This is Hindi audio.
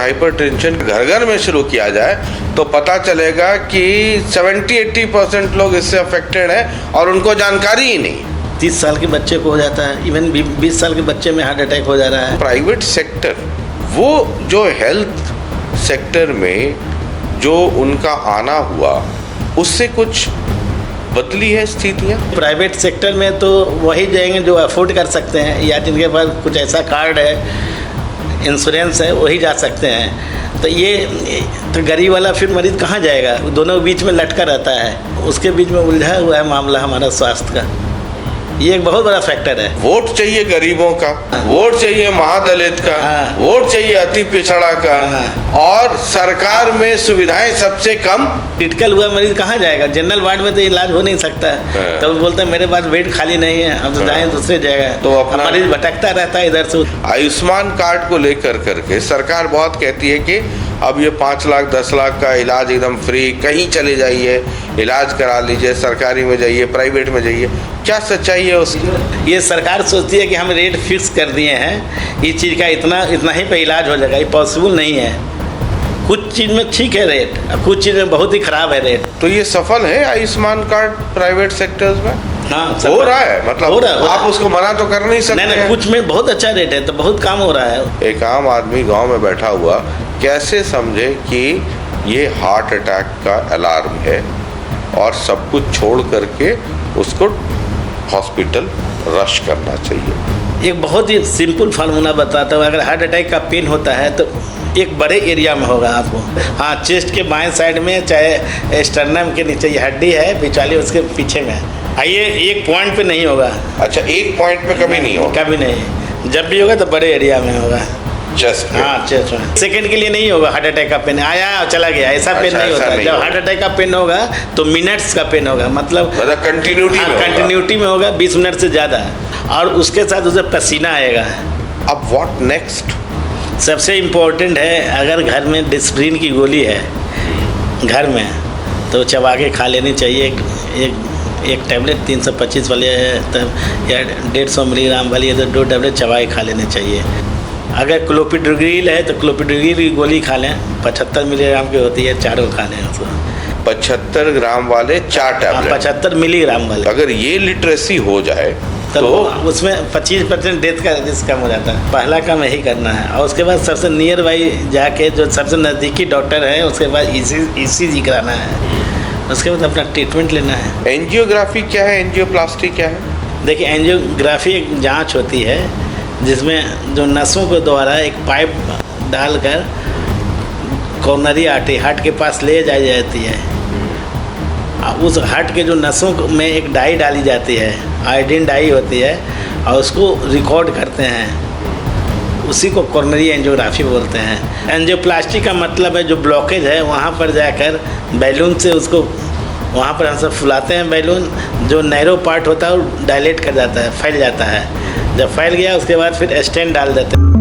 हाइपरटेंशन घर घर में शुरू किया जाए तो पता चलेगा कि 70-80% लोग इससे अफेक्टेड हैं और उनको जानकारी ही नहीं। 30 साल के बच्चे को हो जाता है, इवन 20 साल के बच्चे में हार्ट अटैक हो जा रहा है। प्राइवेट सेक्टर, वो जो हेल्थ सेक्टर में जो उनका आना हुआ, उससे कुछ बदली है स्थितियाँ। प्राइवेट सेक्टर में तो वही जाएंगे जो अफोर्ड कर सकते हैं या जिनके पास कुछ ऐसा कार्ड है, इंश्योरेंस है, वही जा सकते हैं। तो ये तो गरीब वाला फिर मरीज कहाँ जाएगा? दोनों बीच में लटका रहता है, उसके बीच में उलझा हुआ है मामला हमारा स्वास्थ्य का। ये एक बहुत बड़ा फैक्टर है। वोट चाहिए गरीबों का, वोट चाहिए महादलित का, वोट चाहिए अति पिछड़ा का, और सरकार में सुविधाएं सबसे कम। क्रिटिकल हुआ मरीज कहाँ जाएगा? जनरल वार्ड में तो इलाज हो नहीं सकता है, तो बोलते हैं मेरे पास बेड खाली नहीं है, अब तो जाएं दूसरे जगह। तो अपना मरीज भटकता रहता है इधर से। आयुष्मान कार्ड को लेकर करके सरकार बहुत कहती है कि अब ये 5 लाख 10 लाख का इलाज एकदम फ्री, कहीं चले जाइए इलाज करा लीजिए, सरकारी में जाइए, प्राइवेट में जाइए। क्या सच्चाई है उसकी? ये सरकार सोचती है कि हम रेट फिक्स कर दिए हैं, इस चीज़ का इतना ही पे इलाज हो जाएगा। ये पॉसिबल नहीं है। कुछ चीज़ में ठीक है रेट, कुछ चीज़ में बहुत ही ख़राब है रेट। तो ये सफल है आयुष्मान कार्ड प्राइवेट सेक्टर्स में? हाँ, हो रहा है, मतलब हो रहा है। आप उसको मना तो कर नहीं सकते। नहीं, कुछ में बहुत अच्छा रेट है, तो बहुत काम हो रहा है। एक आम आदमी गांव में बैठा हुआ कैसे समझे कि ये हार्ट अटैक का अलार्म है और सब कुछ छोड़ करके उसको हॉस्पिटल रश करना चाहिए? एक बहुत ही सिंपल फार्मूला बताता हूँ। अगर हार्ट अटैक का पेन होता है तो एक बड़े एरिया में होगा आपको। हाँ, चेस्ट के बाएं साइड में, चाहे स्टर्नम के नीचे ये हड्डी है बिचाली, उसके पीछे में। ये एक पॉइंट पे नहीं होगा। अच्छा, एक पॉइंट पे कभी नहीं होगा? कभी नहीं। जब भी होगा तो बड़े एरिया में होगा। चेस्ट? हाँ, चेस्ट में। सेकंड के लिए नहीं होगा हार्ट अटैक का पेन, आया और चला गया, ऐसा पेन नहीं होता। जब हार्ट अटैक का पेन होगा तो मिनट्स का पेन होगा, मतलब कंटिन्यूटी में होगा 20 मिनट से ज़्यादा, और उसके साथ उसे पसीना आएगा। अब व्हाट नेक्स्ट? सबसे इम्पोर्टेंट है, अगर घर में डिस्प्रिन की गोली है घर में तो चबा के खा लेनी चाहिए। एक टैबलेट 325 वाली है तब, या 150 मिलीग्राम वाली है तो 2 टैबलेट चबा के खा लेने चाहिए। अगर क्लोपिडोग्रिल है तो क्लोपिडोग्रिल की गोली खा लें, 75 मिलीग्राम की होती है, चारों खा लें उसको। 75 ग्राम वाले 4 टैबलेट? 75 मिलीग्राम वाले। अगर ये लिटरेसी हो जाए तो उसमें 25% डेथ का रिस्क कम हो जाता है। पहला काम यही करना है, और उसके बाद सबसे नियर बाई जाके जो सबसे नज़दीकी डॉक्टर है उसके बाद ECG कराना है, उसके बाद अपना ट्रीटमेंट लेना है। एंजियोग्राफी क्या है, एंजियोप्लास्टी क्या है? देखिए, एंजियोग्राफी एक जांच होती है जिसमें जो नसों के द्वारा एक पाइप डालकर कॉर्नरी आर्टरी हार्ट के पास ले जाई जाती है। उस हार्ट के जो नसों में एक डाई डाली जाती है, आयोडीन डाई होती है, और उसको रिकॉर्ड करते हैं, उसी को कॉर्नरी एंजियोग्राफी बोलते हैं। एंजियोप्लास्टी का मतलब है जो ब्लॉकेज है वहाँ पर जाकर बैलून से उसको, वहाँ पर हम सब फुलाते हैं बैलून, जो नैरो पार्ट होता है वो डायलेट कर जाता है, फैल जाता है। जब फैल गया उसके बाद फिर स्टेंट डाल देते हैं।